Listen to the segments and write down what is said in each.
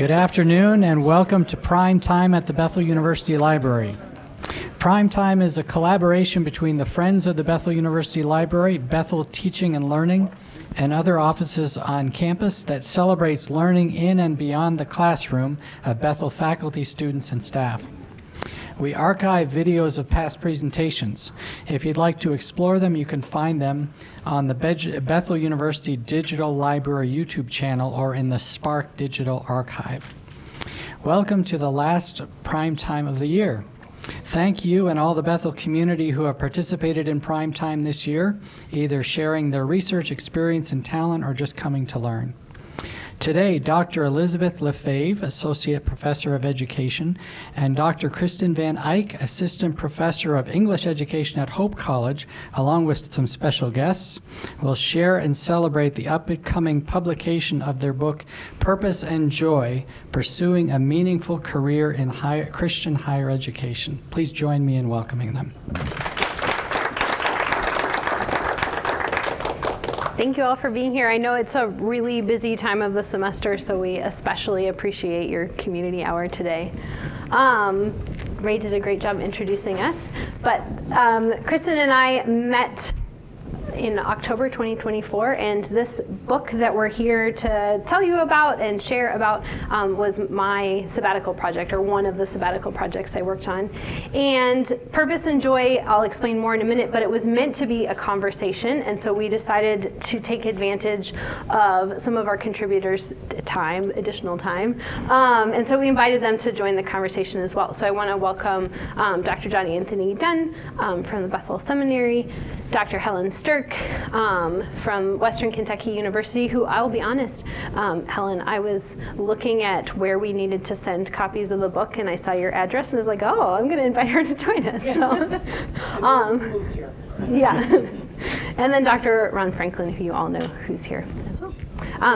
Good afternoon and welcome to Primetime at the Bethel University Library. Primetime is a collaboration between the Friends of the Bethel University Library, Bethel Teaching and Learning, and other offices on campus that celebrates learning in and beyond the classroom of Bethel faculty, students, and staff. We archive videos of past presentations. If you'd like to explore them, you can find them on the Bethel University Digital Library YouTube channel or in the Spark Digital Archive. Welcome to the last Prime Time of the year. Thank you and all the Bethel community who have participated in Prime Time this year, either sharing their research experience and talent or just coming to learn. Today, Dr. Elisabeth Lefebvre, Associate Professor of Education, and Dr. Kristin VanEyk, Assistant Professor of English Education at Hope College, along with some special guests, will share and celebrate the upcoming publication of their book, Purpose and Joy, Pursuing a Meaningful Career in Christian Higher Education. Please join me in welcoming them. Thank you all for being here. I know it's a really busy time of the semester, so we especially appreciate your community hour today. Ray did a great job introducing us, but Kristin and I met in October 2024, and this book that we're here to tell you about and share about was my sabbatical project, or one of the sabbatical projects I worked on. And Purpose and Joy, I'll explain more in a minute, but it was meant to be a conversation, and so we decided to take advantage of some of our contributors' time, additional time, and so we invited them to join the conversation as well. So I want to welcome Dr. Johnny Anthony Dunne from the Bethel Seminary, Dr. Helen Sterk from Western Kentucky University, who I'll be honest, Helen, I was looking at where we needed to send copies of the book, and I saw your address and I was like, oh, I'm going to invite her to join us. So, yeah. And then Dr. Rahn Franklin, who you all know, who's here as well.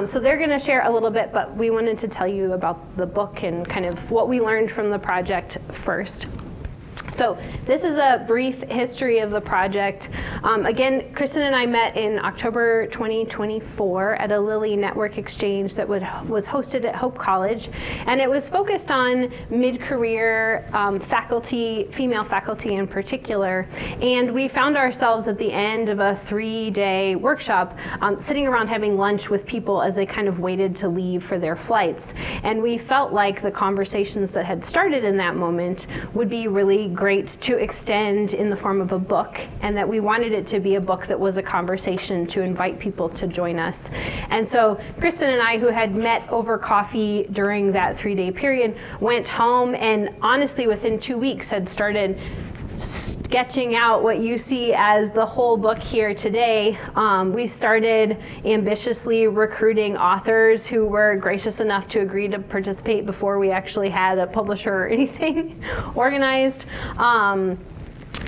So they're going to share a little bit, but we wanted to tell you about the book and kind of what we learned from the project first. So this is a brief history of the project. Again, Kristin and I met in October 2024 at a Lilly Network Exchange that was hosted at Hope College, and it was focused on mid-career faculty, female faculty in particular. And we found ourselves at the end of a 3-day workshop sitting around having lunch with people as they kind of waited to leave for their flights. And we felt like the conversations that had started in that moment would be really great to extend in the form of a book, and that we wanted it to be a book that was a conversation to invite people to join us. And so Kristin and I, who had met over coffee during that 3-day period, went home and honestly within 2 weeks had started sketching out what you see as the whole book here today. We started ambitiously recruiting authors who were gracious enough to agree to participate before we actually had a publisher or anything organized.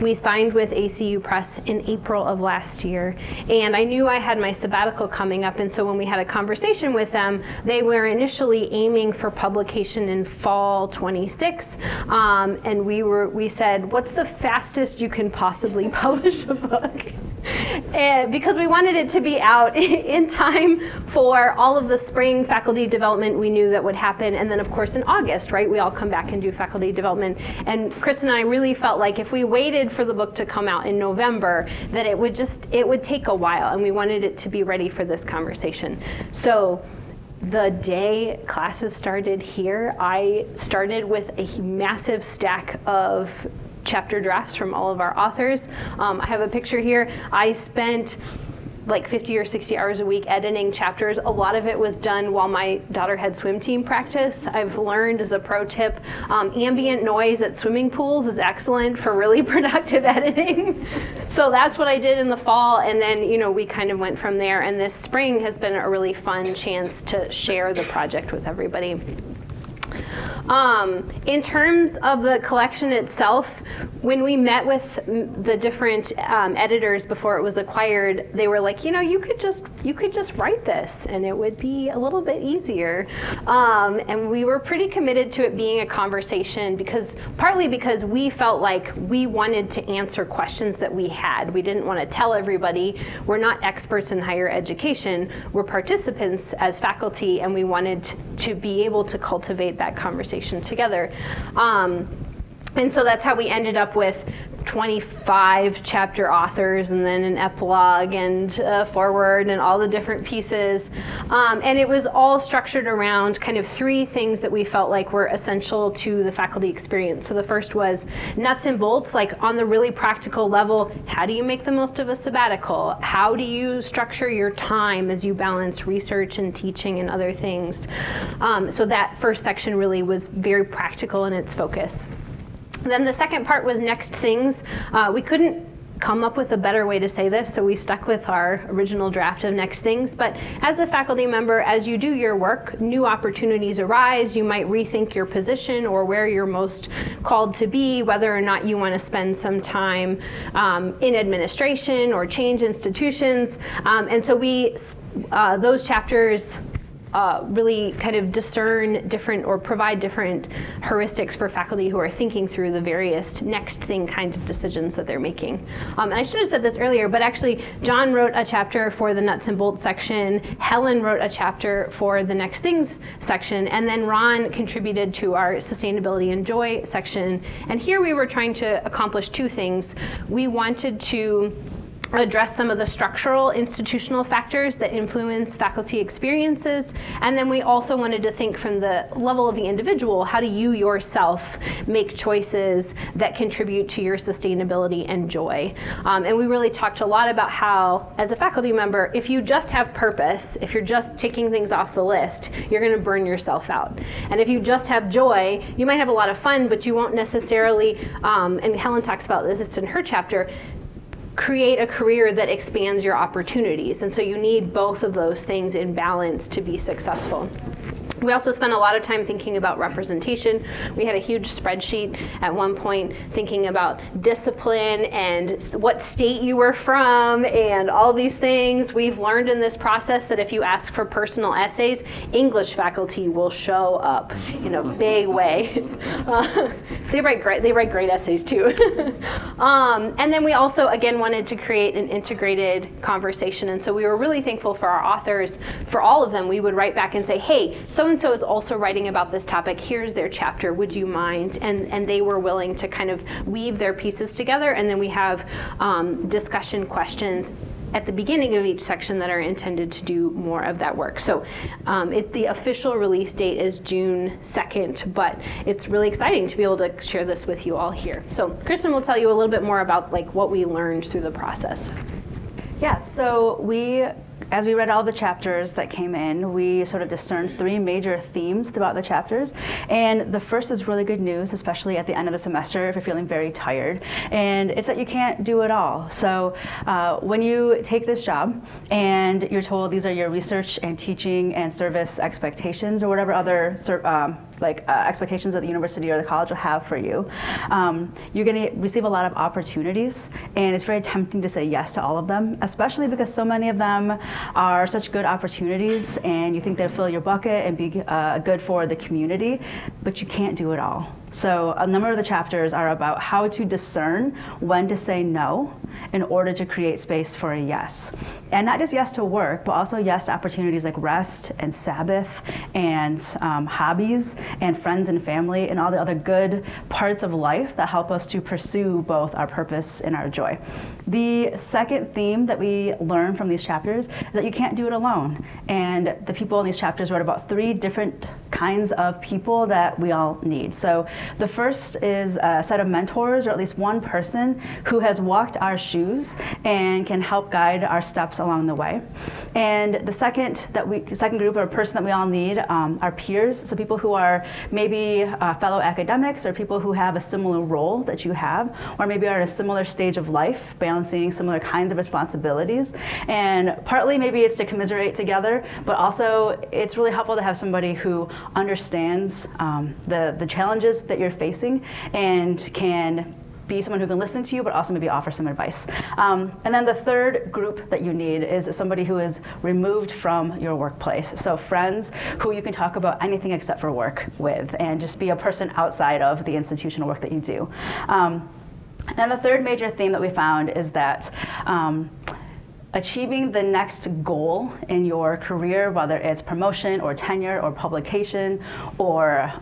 We signed with ACU Press in April of last year, and I knew I had my sabbatical coming up, and so when we had a conversation with them, they were initially aiming for publication in fall 26, and we said, what's the fastest you can possibly publish a book? And because we wanted it to be out in time for all of the spring faculty development we knew that would happen, and then of course in August, right, we all come back and do faculty development. And Kristin and I really felt like if we waited for the book to come out in November, that it would take a while, and we wanted it to be ready for this conversation. So the day classes started here, I started with a massive stack of chapter drafts from all of our authors. I have a picture here. I spent like 50 or 60 hours a week editing chapters. A lot of it was done while my daughter had swim team practice. I've learned as a pro tip, ambient noise at swimming pools is excellent for really productive editing. So that's what I did in the fall, and then we kind of went from there, and this spring has been a really fun chance to share the project with everybody. In terms of the collection itself, when we met with the different editors before it was acquired, they were like, you could just write this and it would be a little bit easier. And we were pretty committed to it being a conversation partly because we felt like we wanted to answer questions that we had. We didn't want to tell everybody. We're not experts in higher education. We're participants as faculty, and we wanted to be able to cultivate that conversation together. And so that's how we ended up with 25 chapter authors, and then an epilogue and foreword and all the different pieces. And it was all structured around kind of 3 things that we felt like were essential to the faculty experience. So the first was nuts and bolts, like on the really practical level, how do you make the most of a sabbatical? How do you structure your time as you balance research and teaching and other things? So that first section really was very practical in its focus. Then the second part was next things. We couldn't come up with a better way to say this, so we stuck with our original draft of next things. But as a faculty member, as you do your work, new opportunities arise. You might rethink your position or where you're most called to be, whether or not you want to spend some time in administration or change institutions. And so those chapters really kind of discern different or provide different heuristics for faculty who are thinking through the various next thing kinds of decisions that they're making. And I should have said this earlier, but actually John wrote a chapter for the nuts and bolts section, Helen wrote a chapter for the next things section, and then Rahn contributed to our sustainability and joy section. And here we were trying to accomplish 2 things. We wanted to address some of the structural institutional factors that influence faculty experiences. And then we also wanted to think from the level of the individual, how do you yourself make choices that contribute to your sustainability and joy? And we really talked a lot about how, as a faculty member, if you just have purpose, if you're just ticking things off the list, you're going to burn yourself out. And if you just have joy, you might have a lot of fun, but you won't necessarily, and Helen talks about this in her chapter, create a career that expands your opportunities. And so you need both of those things in balance to be successful. We also spent a lot of time thinking about representation. We had a huge spreadsheet at one point thinking about discipline and what state you were from and all these things. We've learned in this process that if you ask for personal essays, English faculty will show up in a big way. They write great essays too. And then we also, again, wanted to create an integrated conversation. And so we were really thankful for our authors. For all of them, we would write back and say, hey, so-and-so is also writing about this topic. Here's their chapter. Would you mind? And they were willing to kind of weave their pieces together. And then we have discussion questions at the beginning of each section that are intended to do more of that work. So the official release date is June 2nd, but it's really exciting to be able to share this with you all here. So Kristin will tell you a little bit more about what we learned through the process. Yeah, so as we read all the chapters that came in, we sort of discerned 3 major themes throughout the chapters. And the first is really good news, especially at the end of the semester if you're feeling very tired. And it's that you can't do it all. So when you take this job and you're told these are your research and teaching and service expectations or whatever other expectations that the university or the college will have for you, you're going to receive a lot of opportunities. And it's very tempting to say yes to all of them, especially because so many of them are such good opportunities and you think they'll fill your bucket and be good for the community, but you can't do it all. So a number of the chapters are about how to discern when to say no in order to create space for a yes. And not just yes to work, but also yes to opportunities like rest and Sabbath and hobbies and friends and family and all the other good parts of life that help us to pursue both our purpose and our joy. The second theme that we learn from these chapters is that you can't do it alone. And the people in these chapters wrote about 3 different kinds of people that we all need. So the first is a set of mentors, or at least one person who has walked our shoes and can help guide our steps along the way. And the second group or person that we all need are peers, so people who are maybe fellow academics or people who have a similar role that you have, or maybe are at a similar stage of life, balancing balancing similar kinds of responsibilities. And partly maybe it's to commiserate together, but also it's really helpful to have somebody who understands the challenges that you're facing and can be someone who can listen to you, but also maybe offer some advice. And then the third group that you need is somebody who is removed from your workplace. So friends who you can talk about anything except for work with, and just be a person outside of the institutional work that you do. And the third major theme that we found is that achieving the next goal in your career, whether it's promotion or tenure or publication or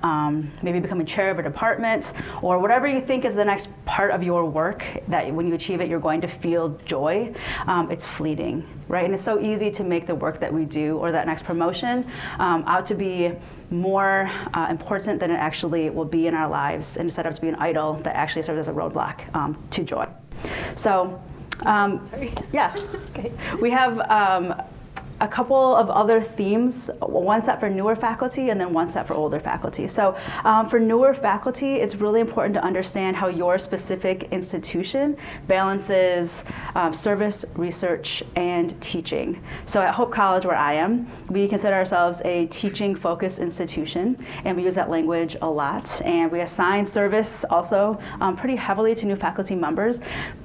maybe becoming chair of a department or whatever you think is the next part of your work, that when you achieve it, you're going to feel joy, it's fleeting, right? And it's so easy to make the work that we do or that next promotion out to be more important than it actually will be in our lives, and set up to be an idol that actually serves as a roadblock to joy. So. Sorry. Yeah. Okay. We have a couple of other themes, one set for newer faculty and then one set for older faculty. So for newer faculty, it's really important to understand how your specific institution balances service, research, and teaching. So at Hope College, where I am, we consider ourselves a teaching-focused institution, and we use that language a lot. And we assign service also pretty heavily to new faculty members.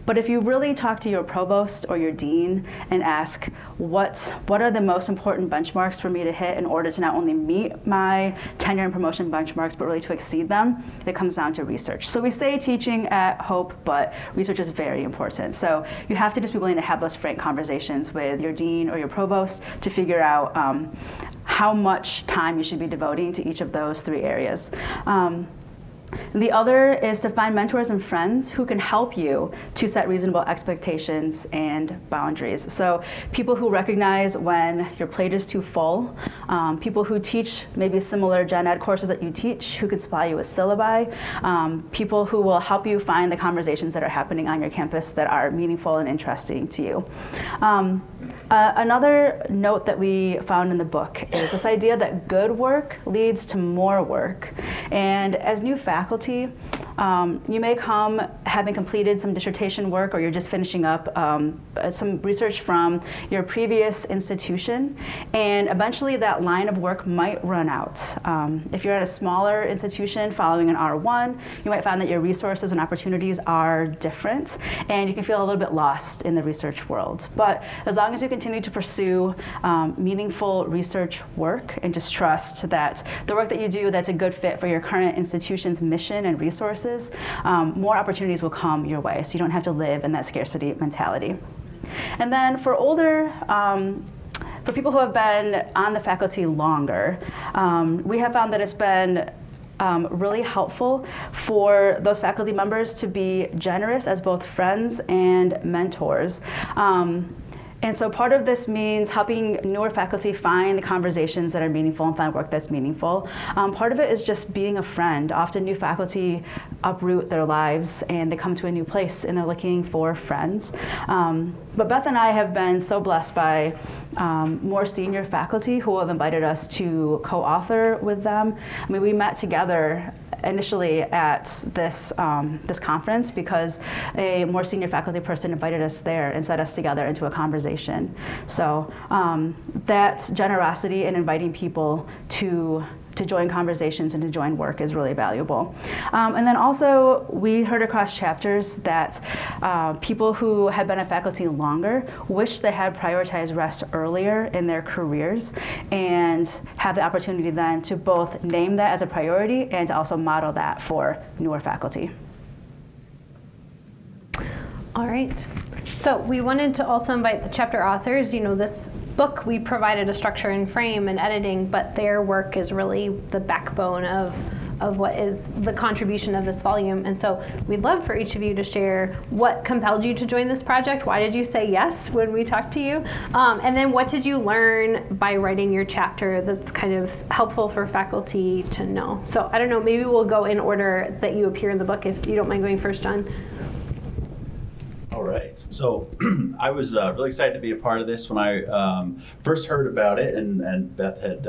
But if you really talk to your provost or your dean and ask, what are the most important benchmarks for me to hit in order to not only meet my tenure and promotion benchmarks, but really to exceed them, it comes down to research. So we say teaching at Hope, but research is very important. So you have to just be willing to have those frank conversations with your dean or your provost to figure out how much time you should be devoting to each of those three areas. The other is to find mentors and friends who can help you to set reasonable expectations and boundaries. So people who recognize when your plate is too full, people who teach maybe similar gen ed courses that you teach, who could supply you with syllabi, people who will help you find the conversations that are happening on your campus that are meaningful and interesting to you. Another note that we found in the book is this idea that good work leads to more work. And as new faculty, you may come having completed some dissertation work, or you're just finishing up some research from your previous institution, and eventually that line of work might run out. If you're at a smaller institution following an R1, you might find that your resources and opportunities are different, and you can feel a little bit lost in the research world. But as long as you continue to pursue meaningful research work and just trust that the work that you do that's a good fit for your current institution's mission and resources, more opportunities will come your way, so you don't have to live in that scarcity mentality. And then for older, for people who have been on the faculty longer, we have found that it's been really helpful for those faculty members to be generous as both friends and mentors. And so part of this means helping newer faculty find the conversations that are meaningful and find work that's meaningful. Part of it is just being a friend. Often new faculty uproot their lives and they come to a new place and they're looking for friends. But Beth and I have been so blessed by more senior faculty who have invited us to co-author with them. I mean, we met together initially at this conference because a more senior faculty person invited us there and set us together into a conversation. So that generosity in inviting people to join conversations and to join work is really valuable. And then also we heard across chapters that people who had been at faculty longer wish they had prioritized rest earlier in their careers and have the opportunity then to both name that as a priority and to also model that for newer faculty. All right. So we wanted to also invite the chapter authors. You know, this book, we provided a structure and frame and editing, but their work is really the backbone of what is the contribution of this volume. And so we'd love for each of you to share what compelled you to join this project. Why did you say yes when we talked to you? And then what did you learn by writing your chapter that's kind of helpful for faculty to know? So I don't know, maybe we'll go in order that you appear in the book, if you don't mind going first, John. All right. So I was really excited to be a part of this when I first heard about it, and Beth had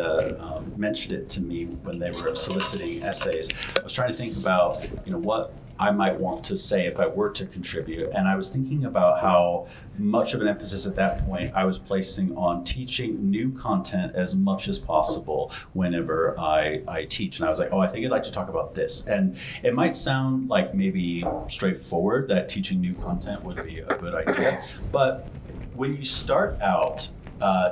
mentioned it to me when they were soliciting essays. I was trying to think about, what I might want to say if I were to contribute. And I was thinking about how much of an emphasis at that point I was placing on teaching new content as much as possible whenever I teach. And I was like, I think I'd like to talk about this. And it might sound like maybe straightforward that teaching new content would be a good idea, but when you start out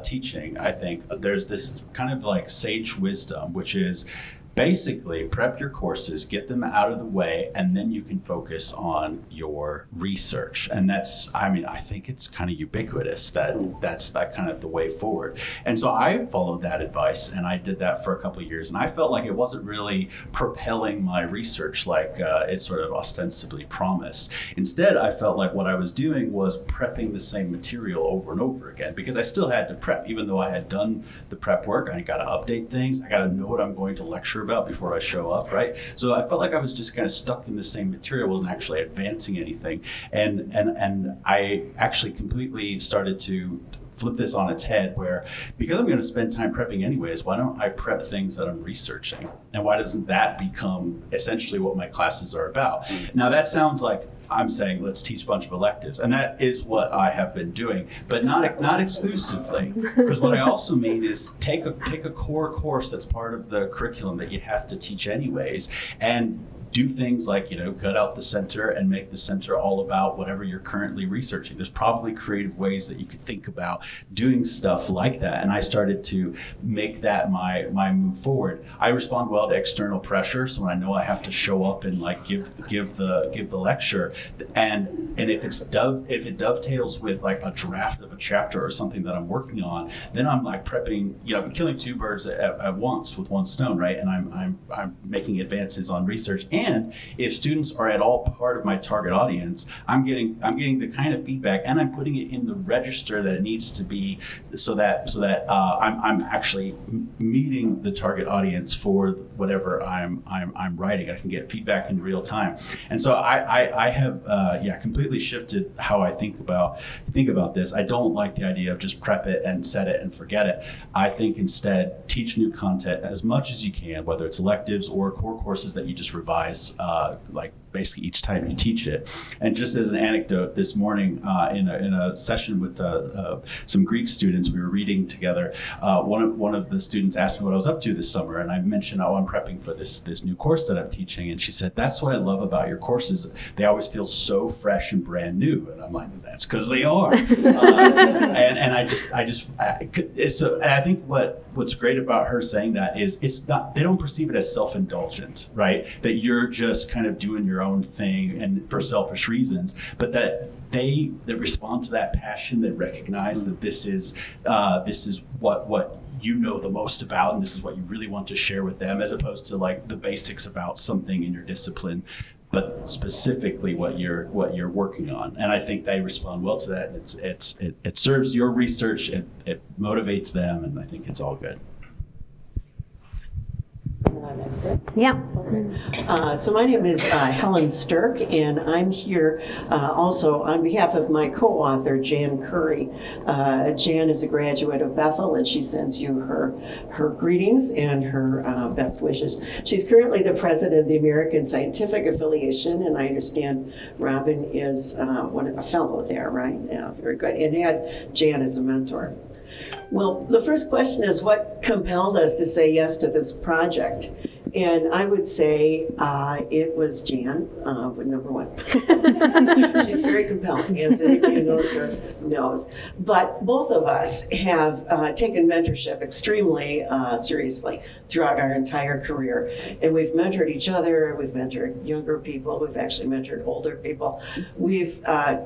teaching, I think there's this kind of like sage wisdom, which is basically prep your courses, get them out of the way, and then you can focus on your research. And that's, I think it's kind of ubiquitous that's that kind of the way forward. And so I followed that advice, and I did that for a couple of years, and I felt like it wasn't really propelling my research like it sort of ostensibly promised. Instead, I felt like what I was doing was prepping the same material over and over again, because I still had to prep. Even though I had done the prep work, I got to update things, I got to know what I'm going to lecture about before I show up, right? So I felt like I was just kind of stuck in the same material, wasn't actually advancing anything. And I actually completely started to flip this on its head, where because I'm going to spend time prepping anyways, why don't I prep things that I'm researching? And why doesn't that become essentially what my classes are about? Now that sounds like I'm saying let's teach a bunch of electives, and that is what I have been doing, but not exclusively. Because what I also mean is take a core course that's part of the curriculum that you have to teach anyways, and do things like, cut out the center and make the center all about whatever you're currently researching. There's probably creative ways that you could think about doing stuff like that. And I started to make that my move forward. I respond well to external pressure. So when I know I have to show up and like give the lecture, and if it dovetails with like a draft of a chapter or something that I'm working on, then I'm like prepping, I'm killing two birds at once with one stone, right? And I'm making advances on research. And if students are at all part of my target audience, I'm getting the kind of feedback, and I'm putting it in the register that it needs to be, so that I'm actually meeting the target audience for whatever I'm writing. I can get feedback in real time, and so I have completely shifted how I think about this. I don't like the idea of just prep it and set it and forget it. I think instead teach new content as much as you can, whether it's electives or core courses that you just revise like basically each time you teach it. And just as an anecdote, this morning in a session with some Greek students, we were reading together. One of the students asked me what I was up to this summer, and I mentioned, I'm prepping for this new course that I'm teaching. And she said, "That's what I love about your courses. They always feel so fresh and brand new." And I'm like, "That's because they are." And I think what's great about her saying that is they don't perceive it as self-indulgent, right? That you're just kind of doing your own thing and for selfish reasons, but that they respond to that passion, they recognize that this is what you know the most about, and this is what you really want to share with them, as opposed to like the basics about something in your discipline, but specifically what you're working on. And I think they respond well to that, and it serves your research, it motivates them, and I think it's all good. Next, right? Yeah. So my name is Helen Sterk, and I'm here also on behalf of my co-author, Jan Curry. Jan is a graduate of Bethel, and she sends you her greetings and her best wishes. She's currently the president of the American Scientific Affiliation, and I understand Robin is a fellow there, right? Yeah, very good. And had Jan as a mentor. Well, the first question is, what compelled us to say yes to this project? And I would say it was Jan, number one. She's very compelling, as anybody who knows her knows. But both of us have taken mentorship extremely seriously throughout our entire career. And we've mentored each other, we've mentored younger people, we've actually mentored older people. We've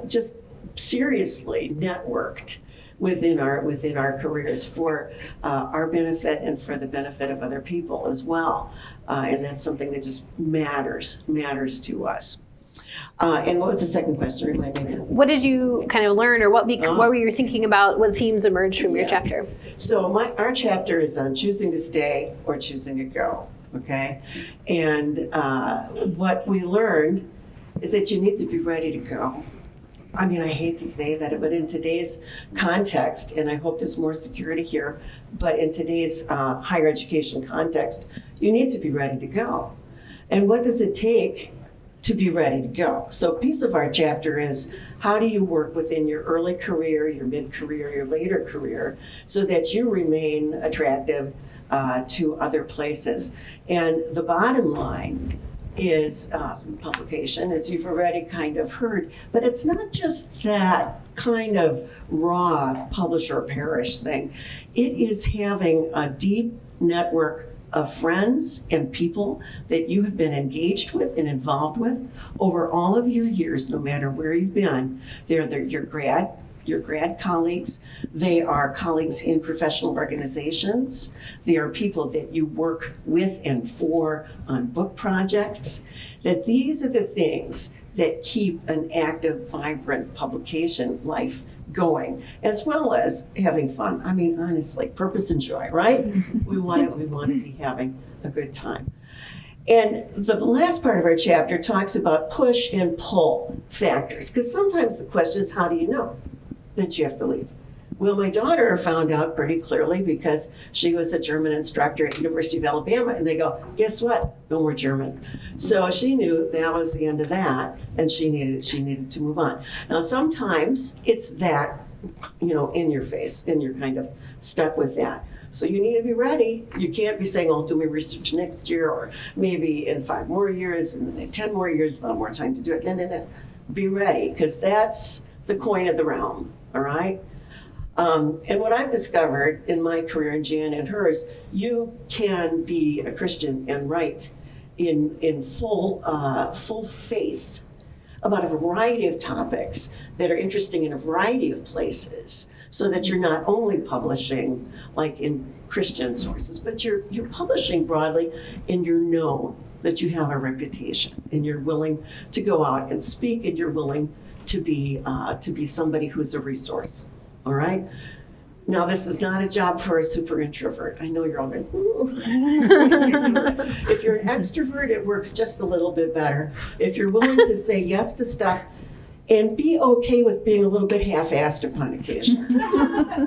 just seriously networked within our careers for our benefit and for the benefit of other people as well. And that's something that just matters to us. And what was the second question? Remind me. What did you kind of learn, or what were you thinking about? What themes emerged from your chapter? So our chapter is on choosing to stay or choosing to go, okay? And what we learned is that you need to be ready to go. I mean, I hate to say that, but in today's context, and I hope there's more security here, but in today's higher education context, you need to be ready to go. And what does it take to be ready to go. So a piece of our chapter is how do you work within your early career, your mid-career, your later career, so that you remain attractive to other places. And the bottom line is publication, as you've already kind of heard, but it's not just that kind of raw publish or perish thing. It is having a deep network of friends and people that you have been engaged with and involved with over all of your years, no matter where you've been. They're your grad colleagues. They are colleagues in professional organizations. They are people that you work with and for on book projects. That these are the things that keep an active, vibrant publication life going, as well as having fun. I mean, honestly, purpose and joy, right? We want to be having a good time. And the last part of our chapter talks about push and pull factors, because sometimes the question is, how do you know that you have to leave? Well, my daughter found out pretty clearly because she was a German instructor at University of Alabama, and they go, guess what? No more German. So she knew that was the end of that, and she needed to move on. Now, sometimes it's that, in your face, and you're kind of stuck with that. So you need to be ready. You can't be saying, I'll do my research next year, or maybe in 5 more years, and then 10 more years, I'll have more time to do it. No. Be ready, because that's the coin of the realm, all right? And what I've discovered in my career, and Jan and hers, you can be a Christian and write in full faith about a variety of topics that are interesting in a variety of places, so that you're not only publishing like in Christian sources, but you're publishing broadly, and you're known, that you have a reputation, and you're willing to go out and speak, and you're willing to be somebody who's a resource. All right? Now, this is not a job for a super introvert. I know you're all going, ooh. If you're an extrovert, it works just a little bit better. If you're willing to say yes to stuff and be okay with being a little bit half-assed upon occasion.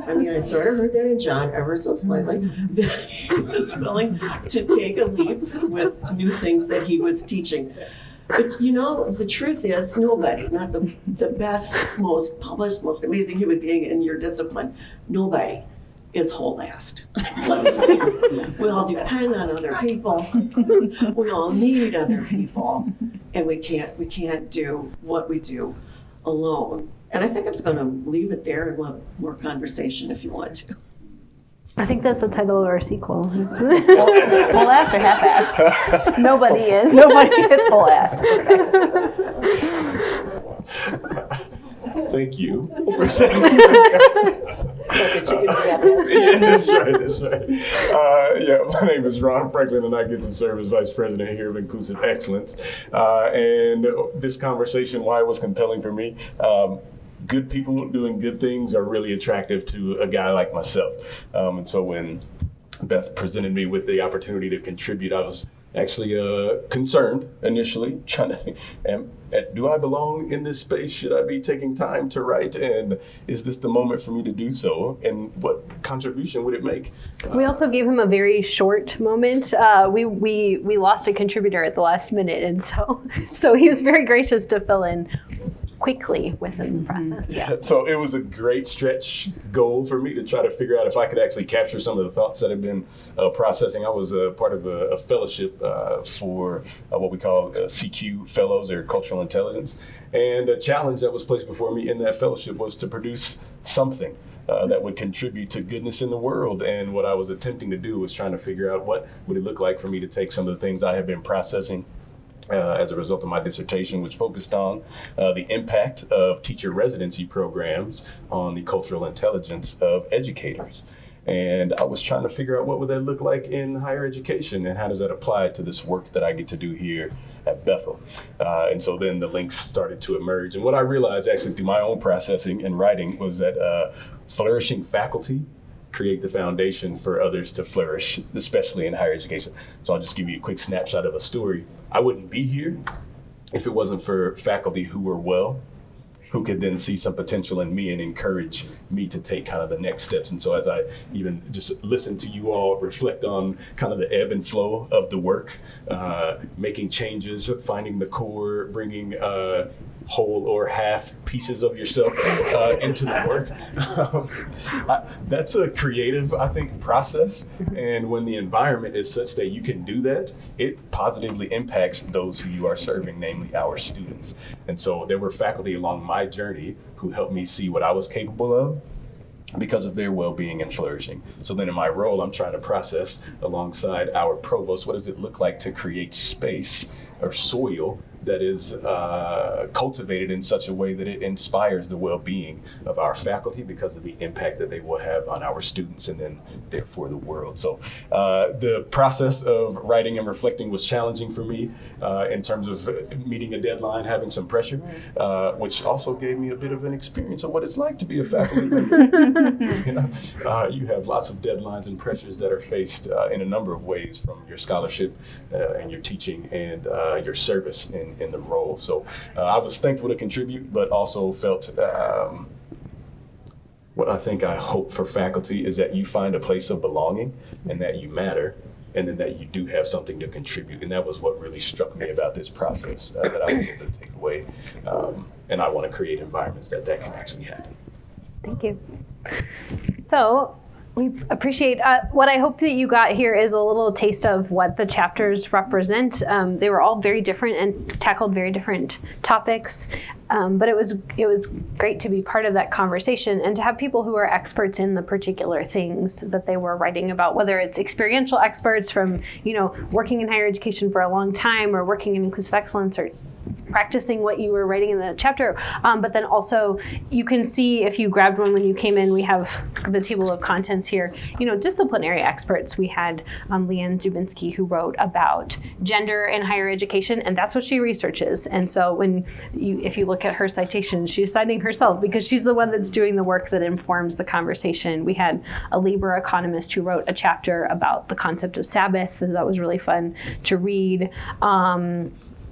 I mean, I sort of heard that in John ever so slightly, that he was willing to take a leap with new things that he was teaching. But the truth is, nobody, not the best, most published, most amazing human being in your discipline, nobody is whole-assed. Let's face it. We all depend on other people. We all need other people. And we can't do what we do alone. And I think I'm just going to leave it there, and we'll have more conversation if you want to. I think that's the title of our sequel. Whole-assed or half-assed? Nobody is. Nobody is whole-assed. Thank you. Yeah, that's right. My name is Rahn Franklin, and I get to serve as Vice President here of Inclusive Excellence. And this conversation, why it was compelling for me, good people doing good things are really attractive to a guy like myself. And so when Beth presented me with the opportunity to contribute, I was actually concerned initially, trying to think, do I belong in this space? Should I be taking time to write? And is this the moment for me to do so? And what contribution would it make? We also gave him a very short moment. We lost a contributor at the last minute, and so he was very gracious to fill in quickly within the process. Yeah. So it was a great stretch goal for me to try to figure out if I could actually capture some of the thoughts that I've been processing. I was part of a fellowship for what we call CQ fellows, or cultural intelligence. And a challenge that was placed before me in that fellowship was to produce something that would contribute to goodness in the world. And what I was attempting to do was trying to figure out what would it look like for me to take some of the things I have been processing as a result of my dissertation, which focused on the impact of teacher residency programs on the cultural intelligence of educators. And I was trying to figure out what would that look like in higher education, and how does that apply to this work that I get to do here at Bethel. And so then the links started to emerge. And what I realized actually through my own processing and writing was that flourishing faculty create the foundation for others to flourish, especially in higher education. So I'll just give you a quick snapshot of a story. I wouldn't be here if it wasn't for faculty who were well, who could then see some potential in me and encourage me to take kind of the next steps. And so as I even just listen to you all reflect on kind of the ebb and flow of the work, making changes, finding the core, bringing whole or half pieces of yourself into the work. That's a creative, I think, process. And when the environment is such that you can do that, it positively impacts those who you are serving, namely our students. And so there were faculty along my journey who helped me see what I was capable of because of their well-being and flourishing. So then in my role, I'm trying to process alongside our provost, what does it look like to create space or soil that is cultivated in such a way that it inspires the well-being of our faculty because of the impact that they will have on our students and then therefore the world. So the process of writing and reflecting was challenging for me in terms of meeting a deadline, having some pressure, which also gave me a bit of an experience of what it's like to be a faculty member. You have lots of deadlines and pressures that are faced in a number of ways, from your scholarship and your teaching and your service in the role. So I was thankful to contribute, but also felt what I hope for faculty is that you find a place of belonging and that you matter, and then that you do have something to contribute. And that was what really struck me about this process that I was able to take away. And I want to create environments that can actually happen. Thank you. So we appreciate what I hope that you got here is a little taste of what the chapters represent. They were all very different and tackled very different topics, but it was great to be part of that conversation and to have people who are experts in the particular things that they were writing about, whether it's experiential experts from working in higher education for a long time or working in inclusive excellence or practicing what you were writing in the chapter. But then also you can see, if you grabbed one when you came in, we have the table of contents here, disciplinary experts. We had Leanne Zubinski, who wrote about gender in higher education, and that's what she researches. And so if you look at her citations, she's citing herself because she's the one that's doing the work that informs the conversation. We had a labor economist who wrote a chapter about the concept of Sabbath, and that was really fun to read.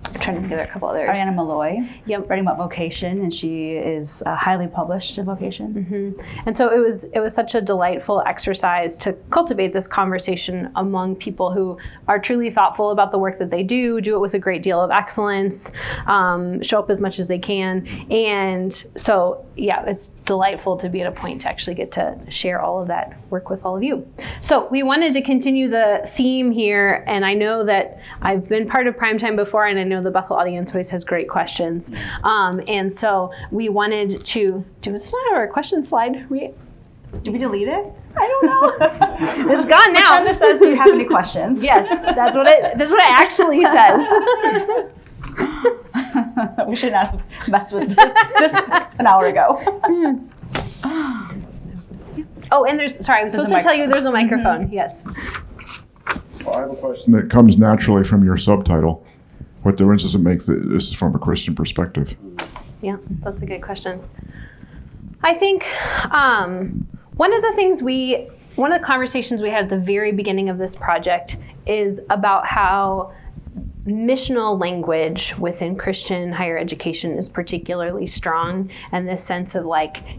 I'm trying to think of a couple others. Ariana Malloy, yep, writing about vocation, and she is highly published in vocation. Mm-hmm. And so it was such a delightful exercise to cultivate this conversation among people who are truly thoughtful about the work that they do it with a great deal of excellence, show up as much as they can. And so, yeah, it's delightful to be at a point to actually get to share all of that work with all of you. So we wanted to continue the theme here, and I know that I've been part of Primetime before, and I know the Bethel audience always has great questions. And so we wanted to it's not our question slide. Did we delete it? I don't know. It's gone now. This says, do you have any questions? Yes, that's what it actually says. We should not have messed with this an hour ago. Oh, and I was supposed to tell you there's a microphone. Mm-hmm. Yes. Well, I have a question that comes naturally from your subtitle. What difference does it make that this is from a Christian perspective? Yeah, that's a good question. I think one of the conversations we had at the very beginning of this project is about how missional language within Christian higher education is particularly strong, and this sense of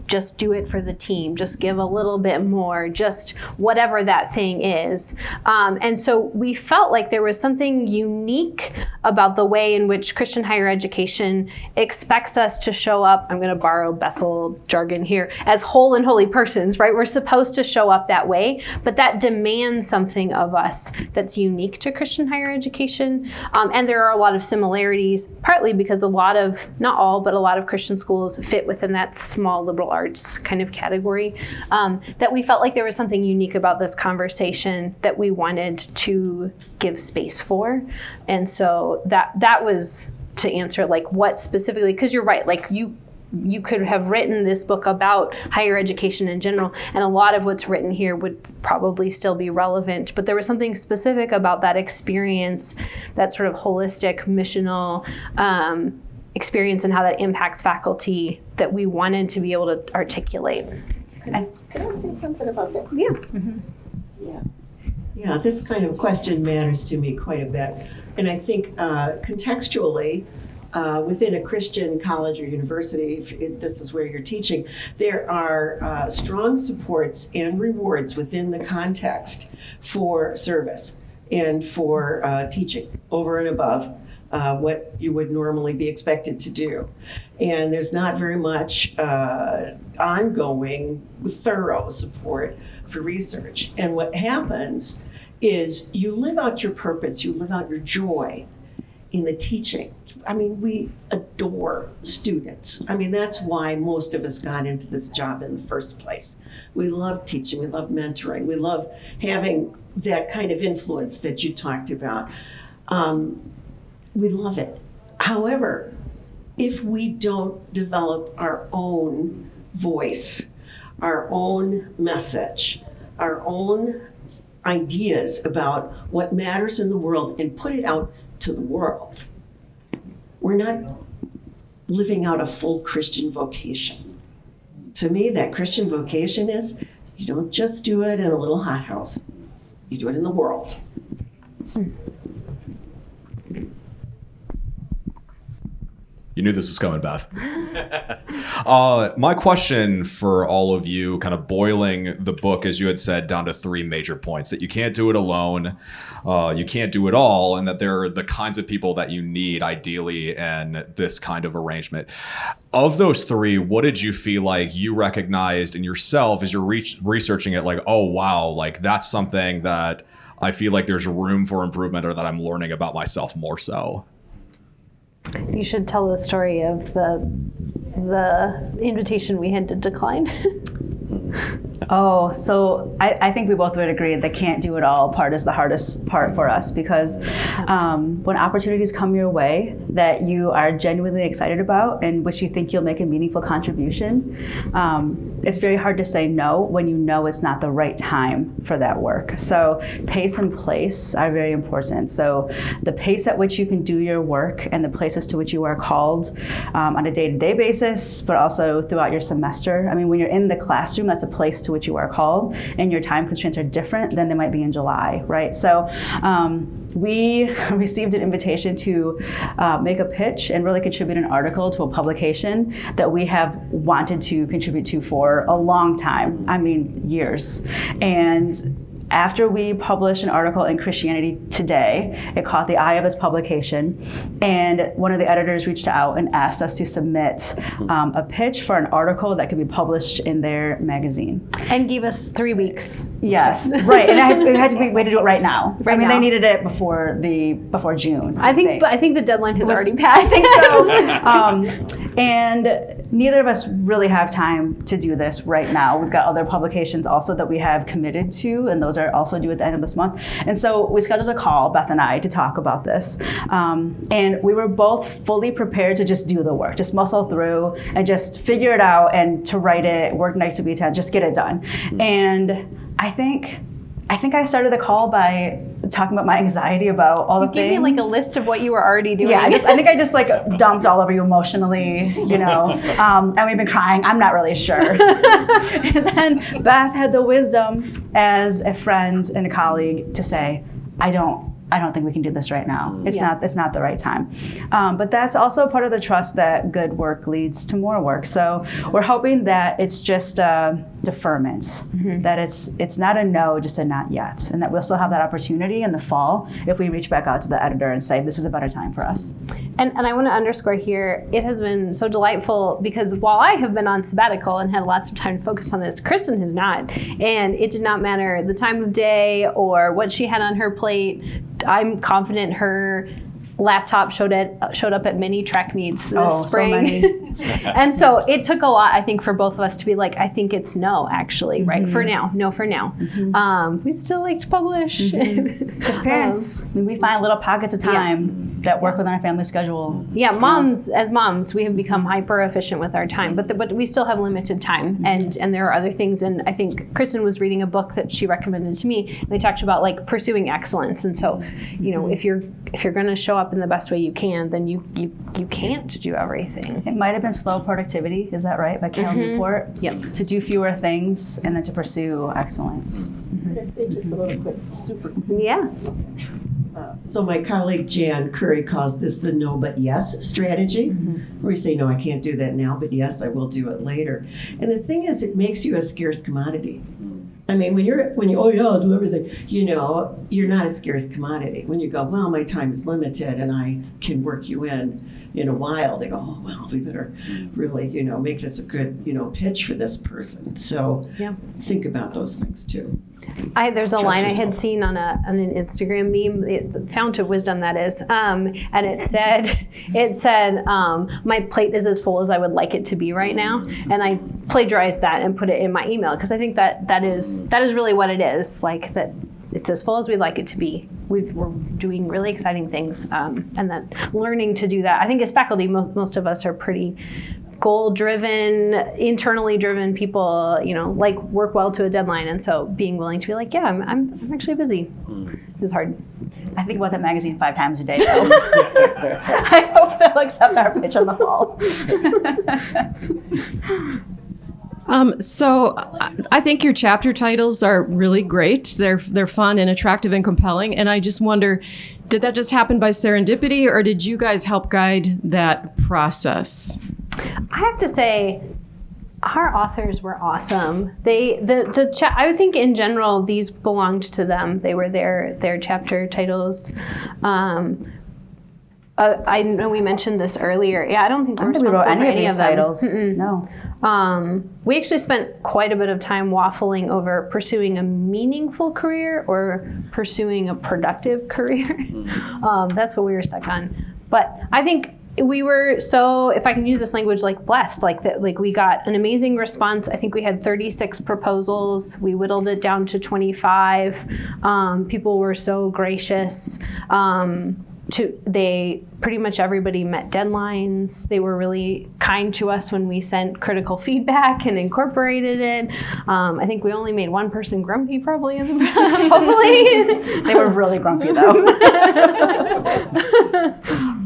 just do it for the team, just give a little bit more, just whatever that thing is. And so we felt like there was something unique about the way in which Christian higher education expects us to show up, I'm going to borrow Bethel jargon here, as whole and holy persons, right? We're supposed to show up that way, but that demands something of us that's unique to Christian higher education. And there are a lot of similarities, partly because not all, but a lot of Christian schools fit within that small liberal arts kind of category, that we felt like there was something unique about this conversation that we wanted to give space for. And so that was to answer what specifically, because you're right, you could have written this book about higher education in general, and a lot of what's written here would probably still be relevant. But there was something specific about that experience, that sort of holistic missional experience and how that impacts faculty, that we wanted to be able to articulate. Could I say something about that? Yes. Mm-hmm. Yeah, this kind of question matters to me quite a bit. And I think contextually, within a Christian college or university, if this is where you're teaching, there are strong supports and rewards within the context for service and for teaching over and above what you would normally be expected to do. And there's not very much ongoing, thorough support for research. And what happens is you live out your purpose, you live out your joy in the teaching. I mean, we adore students. I mean, that's why most of us got into this job in the first place. We love teaching, we love mentoring, we love having that kind of influence that you talked about. We love it. However, if we don't develop our own voice, our own message, our own ideas about what matters in the world and put it out to the world, we're not living out a full Christian vocation. To me, that Christian vocation is you don't just do it in a little hothouse, you do it in the world. You knew this was coming, Beth. My question for all of you, kind of boiling the book, as you had said, down to 3 major points: that you can't do it alone, you can't do it all, and that there are the kinds of people that you need ideally in this kind of arrangement. Of those 3, what did you feel like you recognized in yourself as you're researching it? Like, oh, wow, like that's something that I feel like there's room for improvement, or that I'm learning about myself more so. You should tell the story of the invitation we had to decline. Oh, so I think we both would agree the can't do it all part is the hardest part for us, because when opportunities come your way that you are genuinely excited about and which you think you'll make a meaningful contribution, it's very hard to say no when you know it's not the right time for that work. So pace and place are very important. So the pace at which you can do your work and the places to which you are called on a day-to-day basis, but also throughout your semester. I mean, when you're in the classroom, that's a place to which you are called, and your time constraints are different than they might be in July, right? So we received an invitation to make a pitch and really contribute an article to a publication that we have wanted to contribute to for a long time. I mean, years. And after we published an article in Christianity Today, it caught the eye of this publication, and one of the editors reached out and asked us to submit a pitch for an article that could be published in their magazine. And gave us 3 weeks. Yes, right, and it had to be, we had to do it right now. Right now. They needed it before June. I think the deadline has already passed. I think so. And neither of us really have time to do this right now. We've got other publications also that we have committed to, and those are also due at the end of this month. And so we scheduled a call, Beth and I, to talk about this. And we were both fully prepared to just do the work, just muscle through and just figure it out, and to write it, work nights to be 10, just get it done. And I think I started the call by talking about my anxiety about all the things. You gave me like a list of what you were already doing. Yeah, I think I just like dumped all over you emotionally, you know, and we've been crying. I'm not really sure. And then Beth had the wisdom as a friend and a colleague to say, I don't think we can do this right now. It's not the right time. But that's also part of the trust that good work leads to more work. So we're hoping that it's just a deferment, that it's not a no, just a not yet, and that we'll still have that opportunity in the fall if we reach back out to the editor and say this is a better time for us. And I want to underscore here, it has been so delightful, because while I have been on sabbatical and had lots of time to focus on this, Kristin has not. And it did not matter the time of day or what she had on her plate. I'm confident her laptop showed up at many track meets this spring. So many. And so it took a lot, I think, for both of us to be like, I think it's no, actually, right? For now, no for now. We'd still like to publish. Because parents, I mean, we find little pockets of time that work within our family schedule. Yeah, as moms, we have become hyper efficient with our time, but we still have limited time, and there are other things. And I think Kristin was reading a book that she recommended to me. And they talked about like pursuing excellence, and so you know, if you're going to show up in the best way you can, then you can't do everything. It might have been Slow Productivity, is that right, by Cal Newport? Yep. To do fewer things and then to pursue excellence. Can I say just a little quick, super quick? Yeah. So my colleague Jan Curry calls this the no but yes strategy, where you say, no, I can't do that now, but yes, I will do it later. And the thing is, it makes you a scarce commodity. I mean, when you oh yeah, I'll do everything, you're not a scarce commodity. When you go, well, my time is limited and I can work you in a while, they go, oh, well, we better really, make this a good, pitch for this person. So think about those things too. There's a Trust line I yourself. had seen on an Instagram meme. It's a fount of wisdom, that is, and it said, my plate is as full as I would like it to be right now, and I plagiarized that and put it in my email because I think that is really what it is, like that. It's as full as we'd like it to be. We're doing really exciting things, and that learning to do that. I think as faculty, most of us are pretty goal-driven, internally driven people. Like work well to a deadline, and so being willing to be like, yeah, I'm actually busy, is hard. I think about that magazine 5 times a day. So. I hope they'll accept our pitch on the wall. So I think your chapter titles are really great. They're fun and attractive and compelling. And I just wonder, did that just happen by serendipity, or did you guys help guide that process? I have to say, our authors were awesome. I would think in general these belonged to them. They were their chapter titles. I know we mentioned this earlier. Yeah, I don't think I don't think we wrote any of these titles. No. We actually spent quite a bit of time waffling over pursuing a meaningful career or pursuing a productive career. That's what we were stuck on. But I think we were so, if I can use this language, like blessed, like that, like we got an amazing response. I think we had 36 proposals. We whittled it down to 25. People were so gracious. They pretty much everybody met deadlines. They were really kind to us when we sent critical feedback and incorporated it. I think we only made one person grumpy, probably. They were really grumpy though.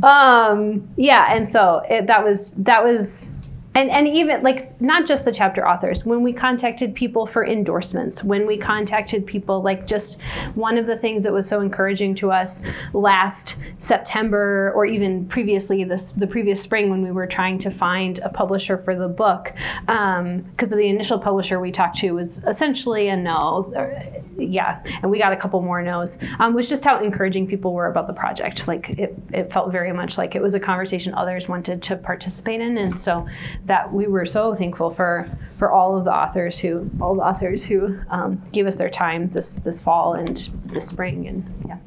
And so that was. And even like not just the chapter authors, when we contacted people for endorsements, when we contacted people, like just one of the things that was so encouraging to us last September, or even previously the previous spring when we were trying to find a publisher for the book, because the initial publisher we talked to was essentially a no, and we got a couple more no's, was just how encouraging people were about the project. Like it felt very much like it was a conversation others wanted to participate in, and so that we were so thankful for all of the authors who gave us their time this fall and this spring, and yeah.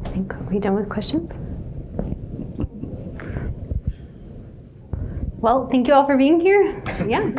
I think, are we done with questions? Well, thank you all for being here. Yeah.